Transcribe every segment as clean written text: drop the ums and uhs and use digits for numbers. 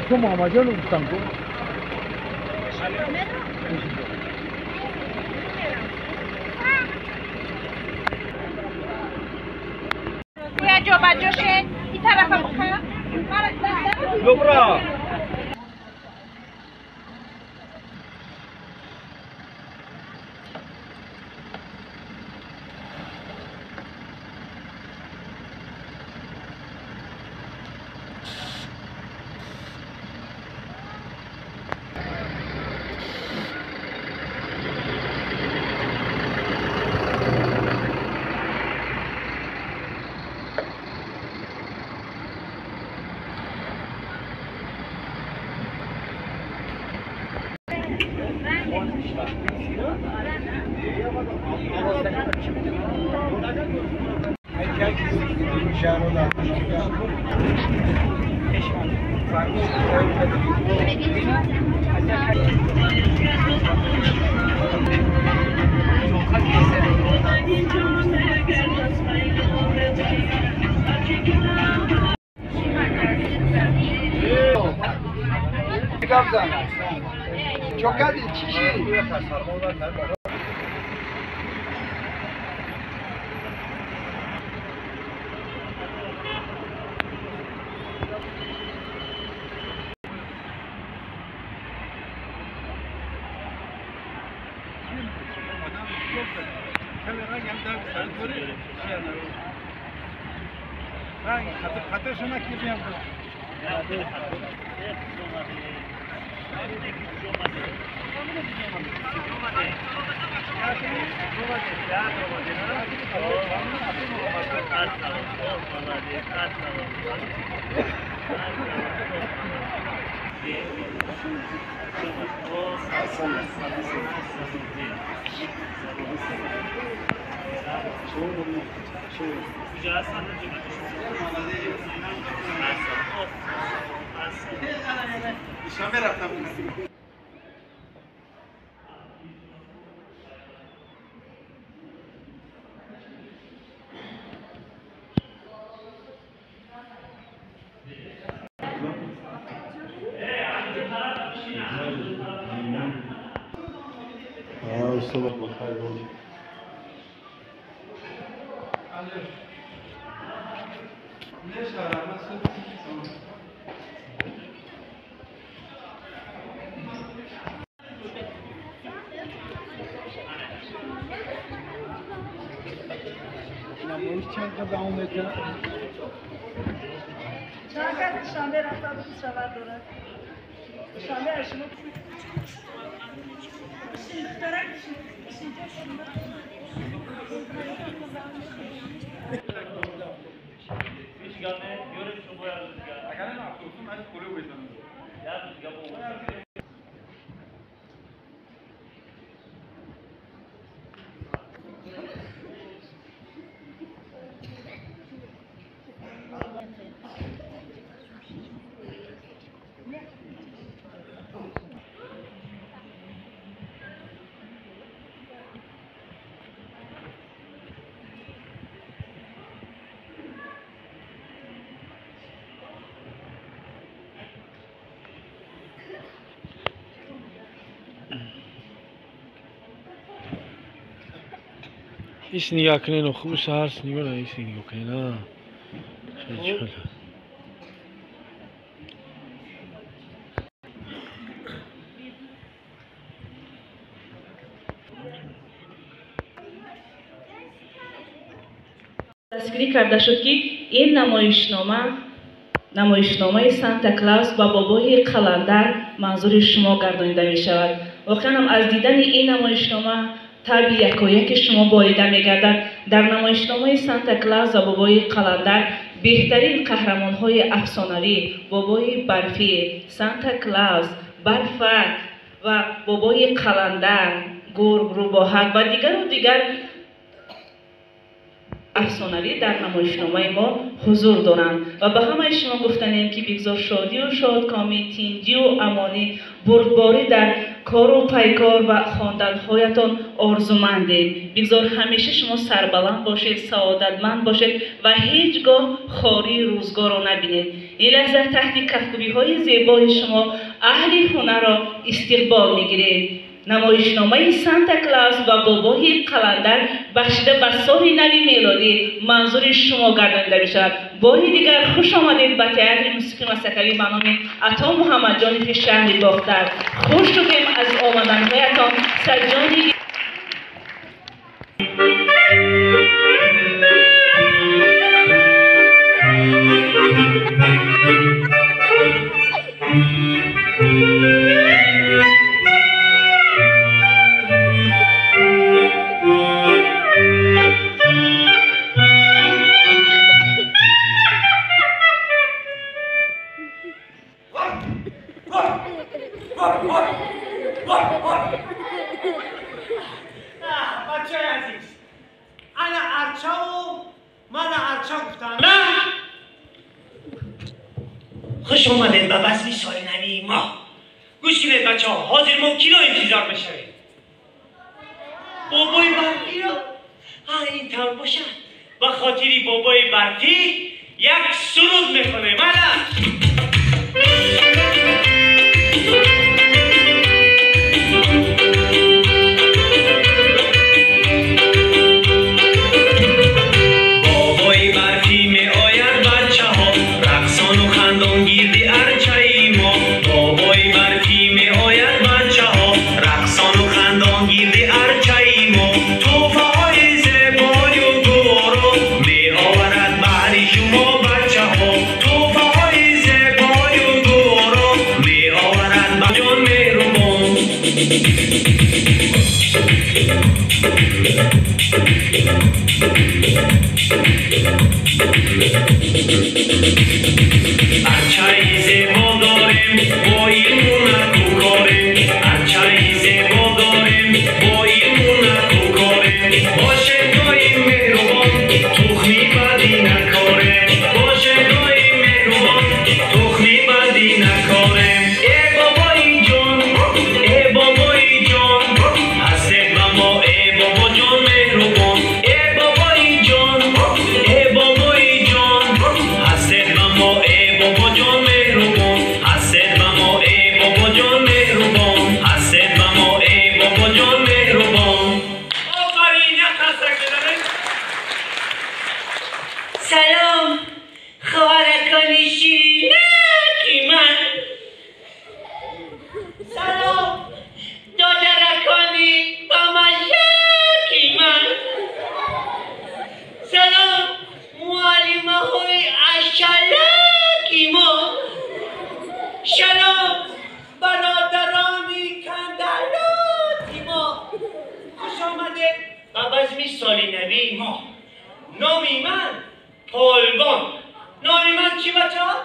تو محمد جان گفتم تو بویا جا بجاشه این طرف بخواه دوبرا چوکادی چیشی خاطرشون کی بیام صبح بخیر بود. نمایش چند قدر دوام میکنه؟ چند قدر شنبه رفته بود شود داره شنبه اشما ایش نگاه کنین و خوبش هست نگاه نه ایش نگاه کنین ها خیلی شده تصویری کرده شد که این نمایشنامه سانتا کلاوس با بابای قلندر منظور شما گردانیده می شود. واقعا هم از دیدن این نمایشنامه طبع یکایک شما باییده می گردد. در نمایشنامه سانتا کلاوس و بابای قلندر بهترین قهرمان های افسانوی بابای برفی، سانتا کلاوس، برفک و بابای قلندر، گرگ، روباهک و دیگر افسانوی در نمایشنامه ما حضور دارند و به همه شما گفتنیم که بگذار شادی و شادکامی، تینجی و امانی بردباری در کار و پیکار و خواندن‌هایتان آرزومندیم. بگذار همیشه شما سربلند باشید، سعادتمند باشید و هیچگاه خواری روزگار را نبینید. این لحظه تحت کفگویی‌های زیبای شما اهل هنر را استقبال می‌گیریم. نمایشنامه سانتا کلاس و بابای قلندر بخشیده به سال نو میلادی منظور شما گردانیده می‌شود. باری دیگر خوش آمدید به تئاتر موسیقی مسکوی به نام عطا محمد جان شهر باختر. خوش شدیم از آمدن‌هایتان. سجانی بچه عزیز انا ارچه و من ارچه گفتم نه. خوش آمدید به بزم سال نوی ما. گوش کنید بچه ها، حاضر ممکن ها انتظار بشوید. بابای برفی را این طور باشد به خاطری بابای برفی یک سرود میخونه. سلام خوارکانی شیرینکی من. سلام دادرکانی بامشکی من. سلام معلمه های اشلکی ما. سلام برادرانی کندلاتی ما. خوش آمده به بزم سال نوی ما. نامی من پالبان. نامی من چی بچه ها؟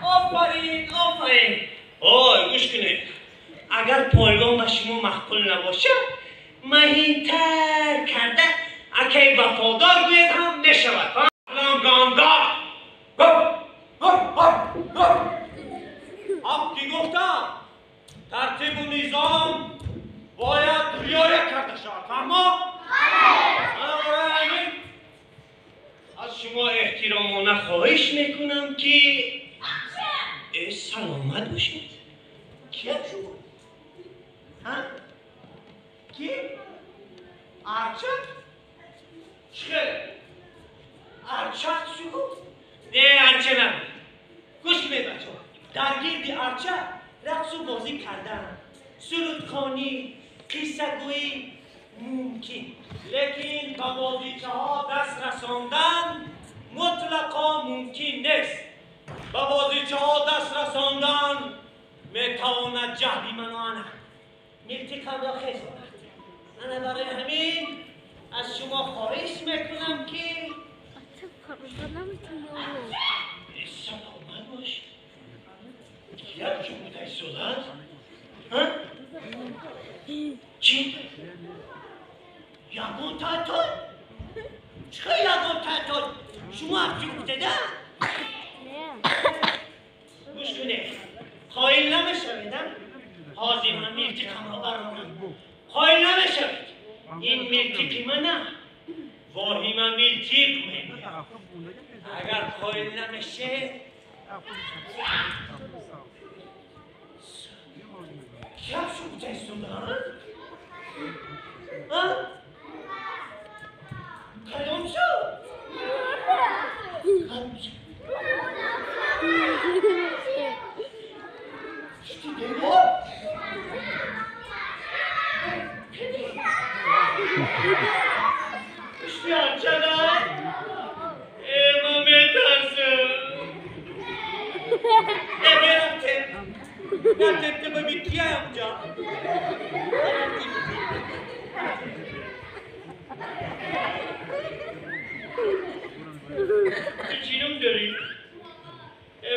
آفرین آفرین. گوش کنید، اگر پالبان به شما محقول نباشه مهینتر کرده اکی وفادار گوید هم نشود. گامدار هم کی گفتم ترتیب و نظام باید رعایت کرده شود. فهمو؟ از شما احترامانه خواهش میکنم که سلامت باشید. کیم شما؟ ها؟ کی؟ ارچه؟ چه؟ ارچه شما؟ نه ارچه نبود. گوش کنید بچه ها، در گرد ارچه رقص و بازی کردن، سرودخوانی، قصه گویی ممکن، لیکن به بازیچه ها دست رساندن مطلقا ممکن نیست. به بازیچه ها دست رساندن میتواند جهلی منو ملتی قبل خیز آورد. انا برای همین از شما خواهش میکنم که سلامت باش. یک جمعه سولت؟ ها؟ چی؟ یگون تاتون؟ چه یگون تاتون؟ شما هفتی گفته ده؟ گوش کنه، خواهی نمیشویدم؟ بازی من میلتیقم برانم خواهی نمیشود این میلتیقی من نه واهی من میلتیق میگه اگر خواهی نمیشه کیا شو تستون دارد؟ ها؟ کدوم شو؟ اشتیان چقدر؟ ما میترسم نرفته ببین کیه اونجا چینم داری؟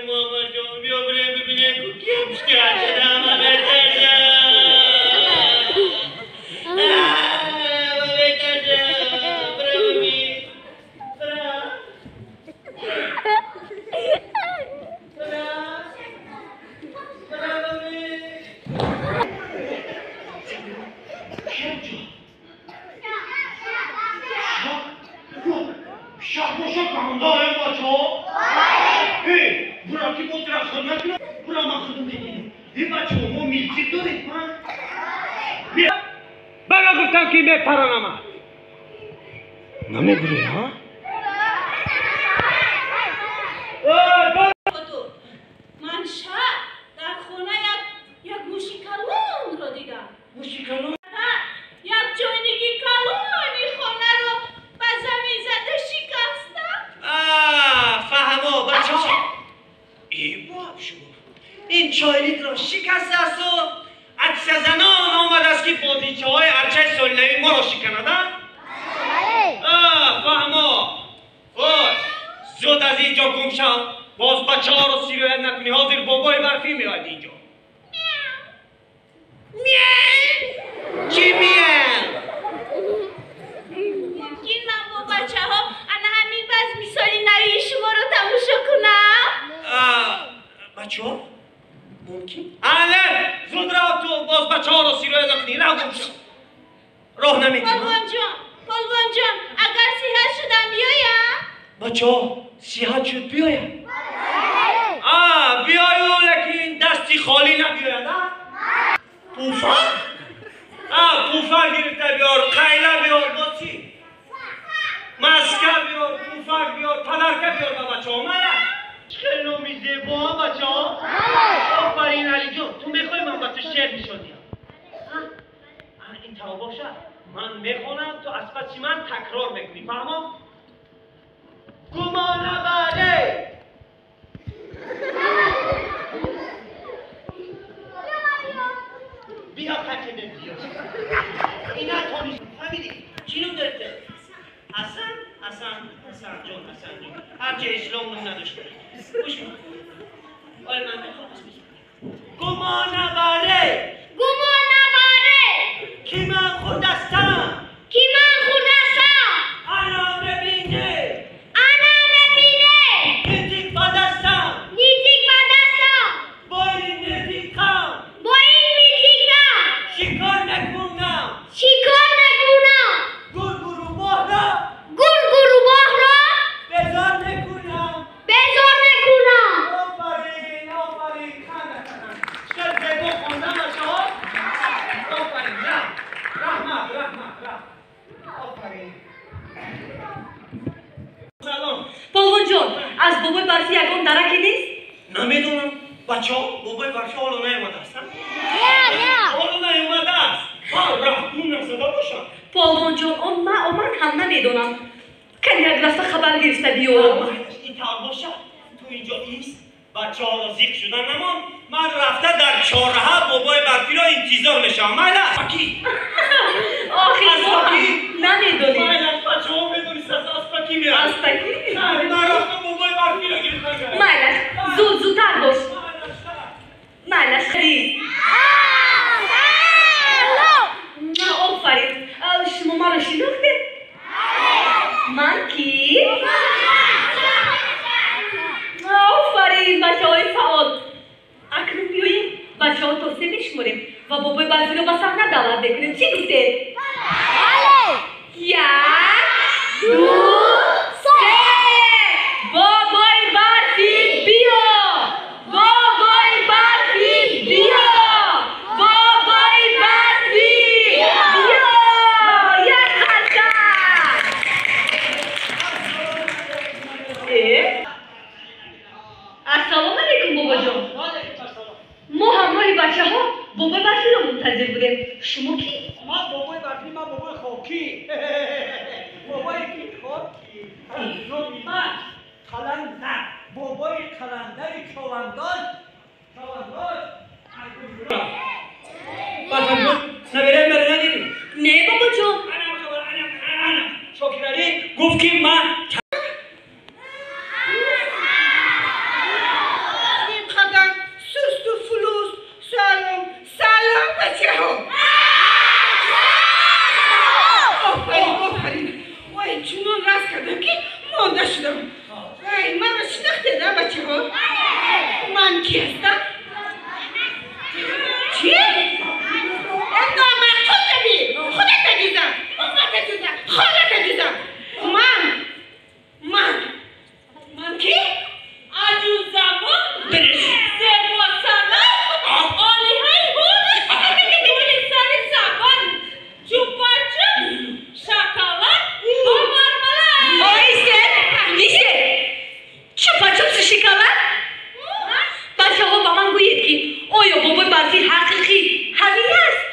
محمد جان بیا بریم ببینیم کیه اشتیان چقدر ما میترسم بگا گفتم که میپرانم نمیگوی ها؟ من شب در خونه یک موشیکالون رو دیدم. موشیکالون؟ یک جوینگی کالون این خونه رو به زمین زده شکستم. فهمو بچه ها ای باب شما این چایلیک را شکسته است و عکس زنان آمده است که بازیچه های ارچه سالنوی ما را شکندن؟ فهمو باش زود از اینجا گم شو باز بچه ها رو سیرایت نکنی حاضر بابای برفی میاد اینجا میان چی میان؟ ممکن من با بچه ها انا همین باز میسالی نوی شما رو تماشا کنم؟ بچه ها؟ ممکن؟ نه زود راه تو باز بچه ها رو سیرایت نکنی راه گم شو راه نمیدیم پالوان جان اگر صحت شدم بیایم؟ بچه ها صحت شد بیایم بیایو لیکن دستی خالی نبیاید پوفر؟ پوفر گرفته بیار قیله بیار با چی؟ مسکه بیار پوفر بیار پدرکه بیار با بچه ها خیلی نومی زیبا ها بچه ها آفرین علی جان تو میخوای من با تو شعر میشونیم این تا باشه من میخونم تو از پس من تکرار میکنی فهمم؟ گمان بله بیا پکده بیا اینا تانیش فهمیدی چی رو دارده؟ حسن جان هرچه اسلام رو نداشته گوش کن آره من میخوام گمان نبره کی من خودستم انا ببینه نیتیک بدستم با این نیتیکم شکار نکنم گرگرو ماه را بزار نکنم آفرین چه زیبا خوندم بچه ها آفرین رحمت آفرین سلام پالوان جان از بابای برفی یکم درکی نیست؟ نمیدونم بچه ها بابای برفی حالا نیومده است حالا نیومده است رحمون نصدا باشم پالوان جان من هم نمیدونم که یک دسته خبر گرفته بیو این طور باشه تو اینجا ایست بچه ها را زیق شدن نمان من رفته در چهارراه بابای برفی را انتظار میشم اسپاکی آخی نمیدونی بچه ها میدونیست از اسپاکی میاد اسپاکی؟ من رفتم بابای برفی را گرفتم زودتر باش خرید آفرین شما ما رو شناخته؟ من کی؟ آفرین بچه های فعال اکنون بیاییم بچه ها توصیه میشمونیم بخوریم و بابای برفی رو با صحنه دعوت بکنیم. چی گفتید؟ یک، دو، سه. بابای برفی بیا. بابای برفی بیا. بابای برفی بیا. یک حرکت. السلام علیکم بابا جان. ما همراه بچه ها بابای برفی رو منتظر بودیم. شما کی؟ ما بابای برفی، ما بابای خاکی. بابای کی خاکی؟ نومیمن قلندر، بابای قلندر چوانداز. بطن نبیره بره ندیدی؟ نه بابا جان. انا شکراری گفت که من اینقدر سست و فلوس. سلام بچه ها. آفرین. وای چونون راست کردم که مانده شدم. وای من رو شناخته ده بچه ها. من کی هستم؟ چی؟ نامحسوس نبی. خودت بگیزم. خودت بگیزم. من کی؟ عجوز زمان. سروا سلام. آلی های بود. دولی سری زبان. چوپاچوس. شکلات. و مرملک. ایسته. چوپاچوس شکلات؟ بچه ها با من گویید که آیا بابای برفی حقیقی همین است؟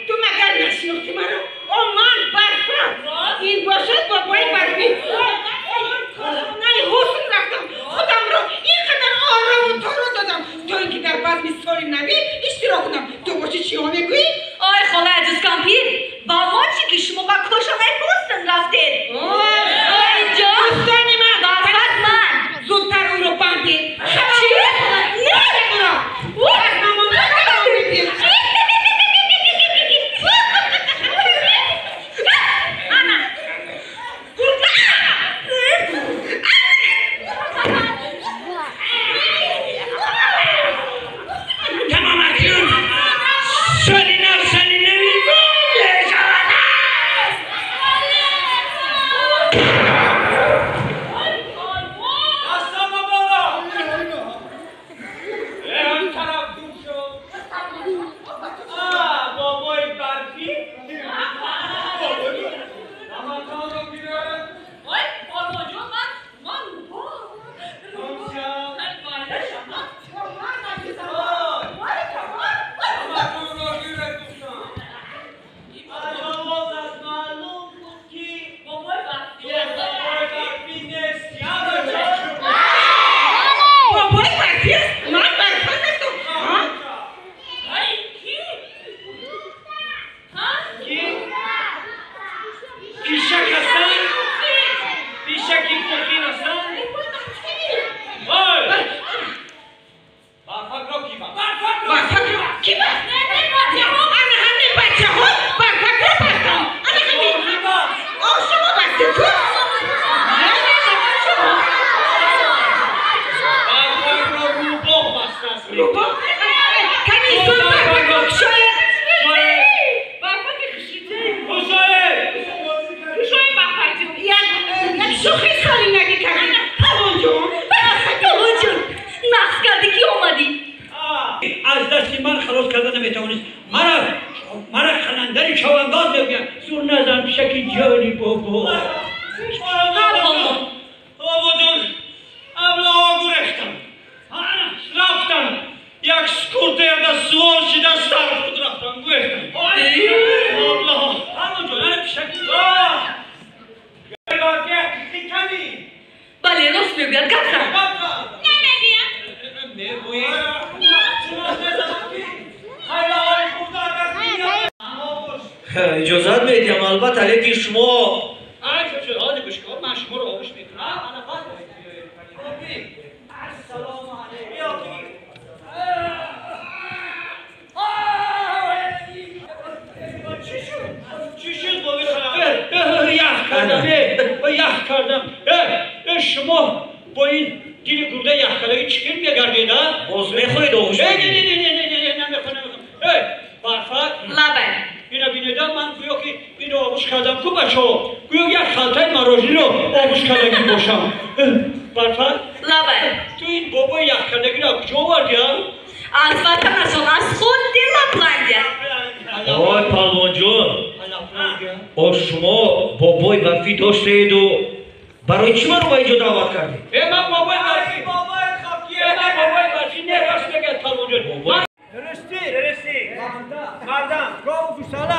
تو مگر نشناختی منو؟ من برفم. این باشد بابای برفی. نه حسن رفتم خودم رو اینقدر آرام و تارو دادم تا اینکه در بزم سال نبی اشتراک کنم. تو باشی چی ها میگویی؟ آی خاله عجوز کمپیر با ما چی که شما با کشاقه پوستن رفتید؟ اینجا دوستانی من فقط من زودتر اون رو بندید. چی؟ نه از مامان بگیدید. تمام اکنون سالی نوی بوده شود. دستا بالا هم طرف دور شد. بابای برفی نمکان رو بیره. بابا جان من از دست من خلاص کردن نمیتوانید. مرا خلندری چوانداز بگویم. زور نزن پیشکی جانی بابا. بابا جون ابلا آگو رفتم. رفتم یک سکورته یا سوار شده سر خود رفتم گوشتم. ابلا همون جون پیشکی بله راست میگوید گفتم. اجازت میدیم البته لیکن شما حاضر گوش کن من شما رو آغوش میکنم. السلام علیکم. چی شد بابی خرم؟ یخ کردم. شما با این دیل گرده یخ کردگی چکر میگردید؟ باز میخورید آغوش میگید. نمی باشم. برفر لبه تو این بابا یخکنگی را کجا آوردی؟ از وطن از خود دل لبلنده. آقای پالوان جون، شما بابای برفی داشته اید و برای چی من رو با اینجا دعوت کردی؟ من بابای برفی من بابای برفی نراست بگه پالوان جون. درستی مردم گاو گوساله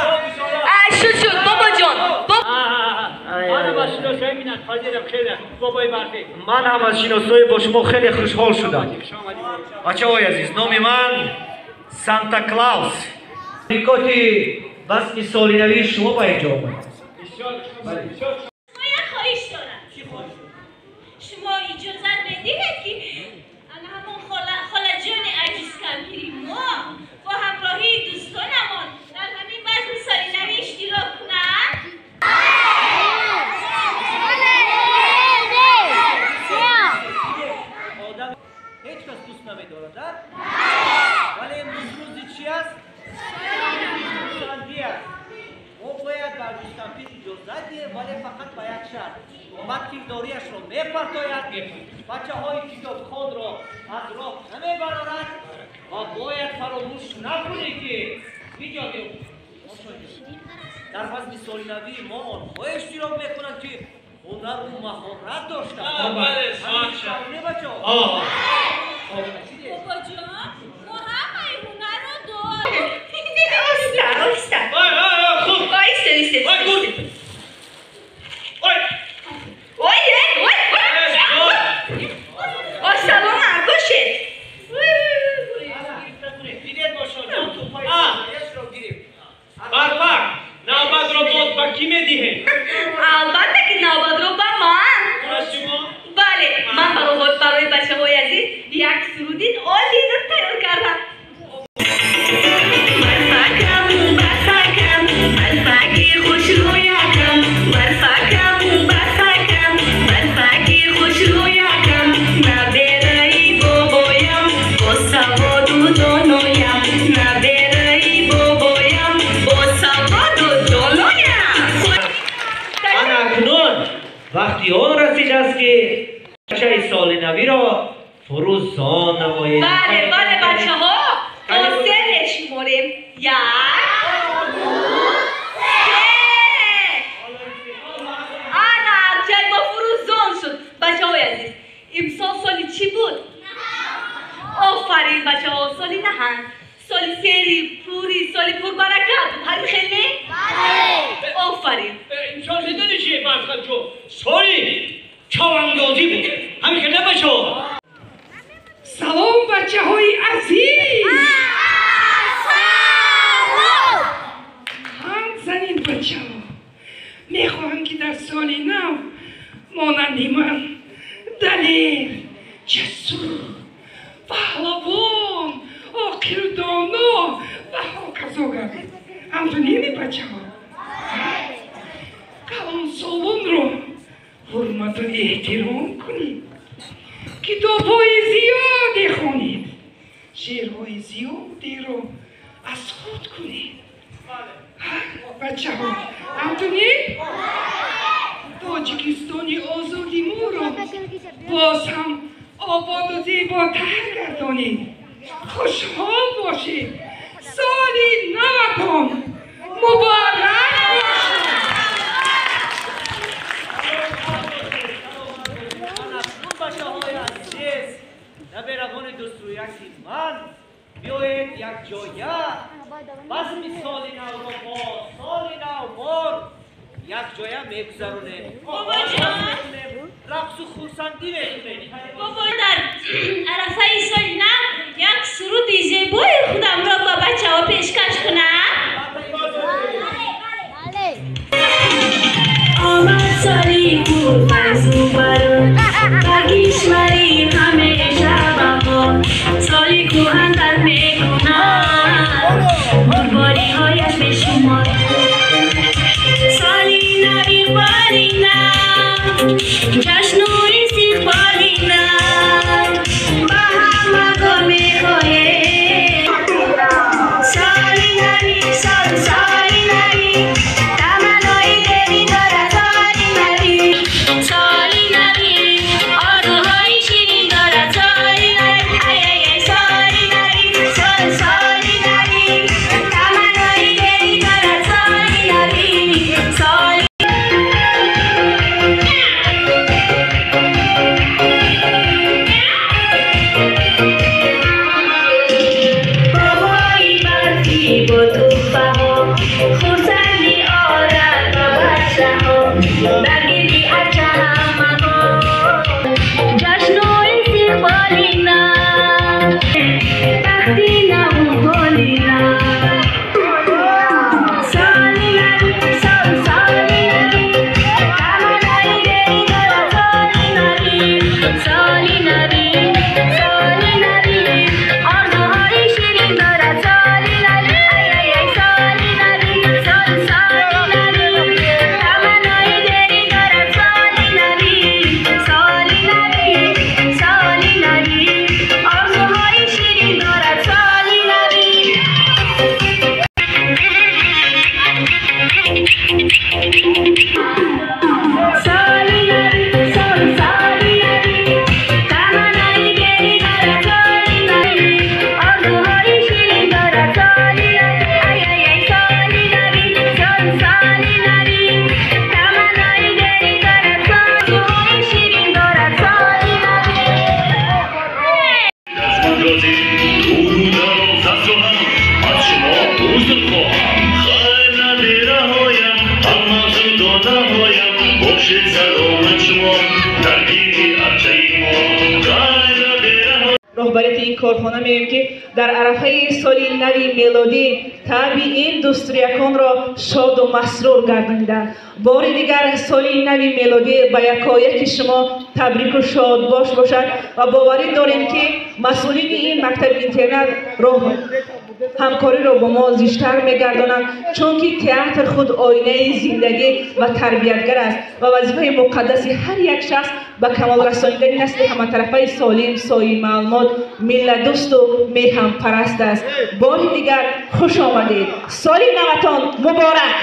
شد بابا جان من از شناسایی مینت حاضرم خیلی بابای برفی. من هم از شناسایی با شما خیلی خوشحال شدم. بچه های عزیز، نام من سانتا کلاوس. ریکاتی بس سالی نوی شما با اینجا آمد. ما یک خواهش دارم. شما اجازه بدید که همون خاله جان عزیز کمپیری ما با همراهی دوستانمان در همین بزم سالی نوی اشتراک کنند. آدم هیچ کس دوست نمی‌دارد. ولی امروز روزی چی است؟ شنبه است. ما باید بر دوستانپیر اجازه دهیم ولی فقط با یک شرط. بعد کیرداریش را میپرتاید. بچه‌های کتابخوان را از راه نمیبرد و باید فراموش نکنید که اینجا در فصل سالی نوی ما آنها اشتراک میکنند که هنر و مهارت داشتند. بله بابا جان ما همه هنر رو داریم. البته که نوبت رو با من. بله من برای بچه های عزیز یک سرودی عالی رو تیار کردم. وقتی آن رسید است که بچه سال نوی را فروزان نمایید. بله بچه ها تا سه نشماریم. یک جای با فروزان شد. بچه های عزیز امسال سالی چی بود؟ آفرین بچه ها سالی نهن سالی سری پوری سالی پر برکت هر خیلی؟ آفرین امسال میدونی چیه برخد جو؟ سالی چواندازی بود. همین که نبچه ها. سلام بچه های عزیز. همزنین بچه ها میخواهم که در سال نو مانندی من دلیر جسور پهلوان عاقل‌دانا و هاکذا گردید. همچنین بچه ها کلان سالان رو حرمت و احترام کنید. کتاب‌های زیادی خوانید. شعرهای زیادی رو از خود کنید. بچه ها همچنین تاجیکستان آزادی ما رو باز هم آباد و زیباتر گردانید. خوشحال باشید. سالی نوتان مبارک باشید. بچه های عزیز نبرگان دوست رو یکی من بیایید یک جایه بزم سالی نو رو با سالی نو بار یک جایه میگذرونیم. بابا جان رقص و خورسندی میکنیم. بابا در عرفه سال نو یک سرود زیبای خودم را با بچه ها پیشکش کنم. آمد سالی بود فرزو برون بگیش مری همیشه بها سالی کوهن در میکنن باری هایش به شمار سالی نوی باری نه جشن و استقبالی نه با همه گاه میخواهیم کارخانه میگیم که در عرفه سال نو میلادی طبع این دوستریکان را شاد و مسرور گرداندند. بار دیگر سال نو میلادی به یکایک شما تبریک و شاد باش باشد و باوری داریم که مسئولین این مکتب اینترنت را همکاری را با ما زیشتر میگردانند، چون که تئاتر خود آینه زندگی و تربیتگر است و وظیفه مقدس هر یک شخص به کمال رسانیدن نسل همطرفه سالم، صاحب معلومات، ملت دوست و میهم پرست است. بار دیگر خوش آمدید. سال نوتان مبارک.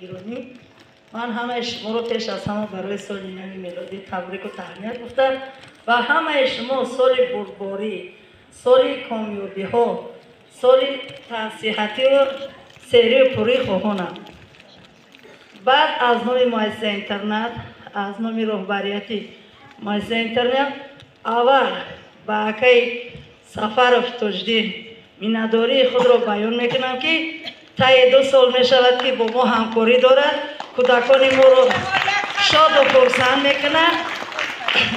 گرامی، من همه شما رو پیش از همه برای سال نو میلادی تبریک و تهنیت گفتم و همه شما سال بردباری، سال کامیابی ها، سال صحتی و سیری و پوری خواهانم. بعد از نام مؤسسه اینترنت، از نام رهبریتی مؤسسه اینترنت، اول با اکای سفر تجدید مینداری خود را بیان میکنم که طی 2 سال می شود که با ما همکاری دارد، کودکان ما را شاد و خرسند میکنند.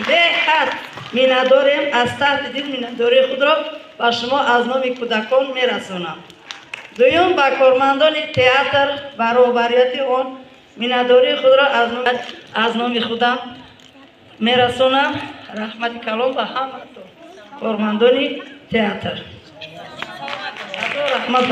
به حد مینداریم، از تحت دل مینداری خود را به شما از نام کودکان میرسانم. دوم با کارمندان تئاتر برابریت آن مینداری خود را از نام خودم میرسانم. رحمت کلام به همه کارمندان تئاتر. رحمت